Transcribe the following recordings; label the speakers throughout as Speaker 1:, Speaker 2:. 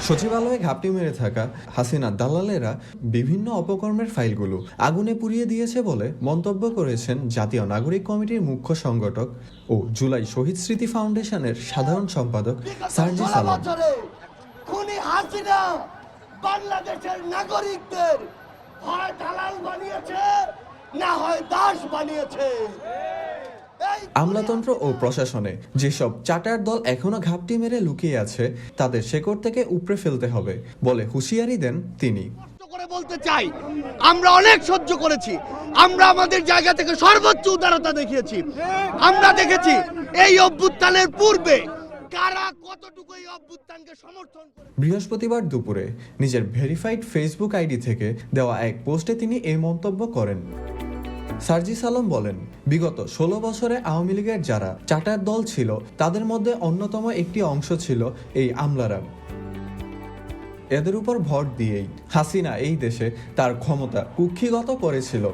Speaker 1: সচিবালয়ে ঘাপটি মেরে থাকা হাসিনা দালালেরা বিভিন্ন অপকর্মের ফাইলগুলো আগুনে পুড়িয়ে দিয়েছে বলে মন্তব্য করেছেন জাতীয় নাগরিক কমিটির মুখ্য সংগঠক ও জুলাই শহীদ স্মৃতি ফাউন্ডেশনের সাধারণ সম্পাদক সার্জি সালাম।
Speaker 2: খুনি হাসিনা বাংলাদেশের নাগরিকদের হয় দালাল বানিয়েছে না হয় দাস বানিয়েছে।
Speaker 1: আমলাতন্ত্র ও প্রশাসনে যেসব চাটার দল এখনো ঘাপটি মেরে লুকিয়ে আছে তাদের শেকড় থেকে উপড়ে ফেলতে হবে বলে হুঁশিয়ারি দেন তিনি।
Speaker 2: করে বলতে চাই, আমরা অনেক সহ্য করেছি, আমরা আমাদের জায়গা থেকে সর্বোচ্চ উদারতা দেখিয়েছি। আমরা দেখেছি এই অভ্যুত্থানের পূর্বে কারা কতটুকু এই অভ্যুত্থানকে সমর্থন করে।
Speaker 1: বৃহস্পতিবার দুপুরে নিজের ভেরিফাইড ফেসবুক আইডি থেকে দেওয়া এক পোস্টে তিনি এই মন্তব্য করেন। সার্জি সালাম বলেন, বিগত 16 বছরে আওয়ামী লীগের যারা চাটার দল ছিল তাদের মধ্যে অন্যতম একটি অংশ ছিল এই আমলারা। এদের উপর ভর দিয়েই হাসিনা এই দেশে তার ক্ষমতা কুক্ষিগত করেছিল।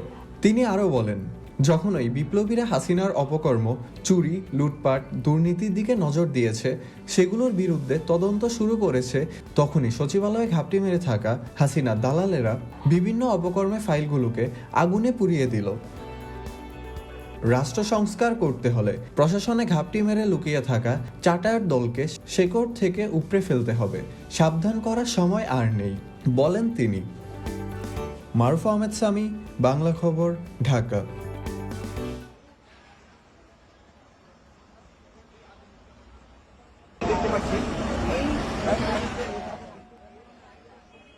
Speaker 1: তিনি আরও বলেন, যখন ওই বিপ্লবীরা হাসিনার অপকর্ম, চুরি, লুটপাট, দুর্নীতির দিকে নজর দিয়েছে, সেগুলোর বিরুদ্ধে তদন্ত শুরু করেছে, তখনই সচিবালয়ে ঘাপটি মেরে থাকা হাসিনা দালালেরা বিভিন্ন অপকর্মে ফাইলগুলোকে আগুনে পুড়িয়ে দিল। রাষ্ট্র সংস্কার করতে হলে প্রশাসনে ঘাপটি মেরে লুকিয়ে থাকা চাটার দলকে শেকড় থেকে উপড়ে ফেলতে হবে। সাবধান করার সময় আর নেই বলেন তিনি। মারুফ আহমেদ সামি, বাংলা খবর, ঢাকা।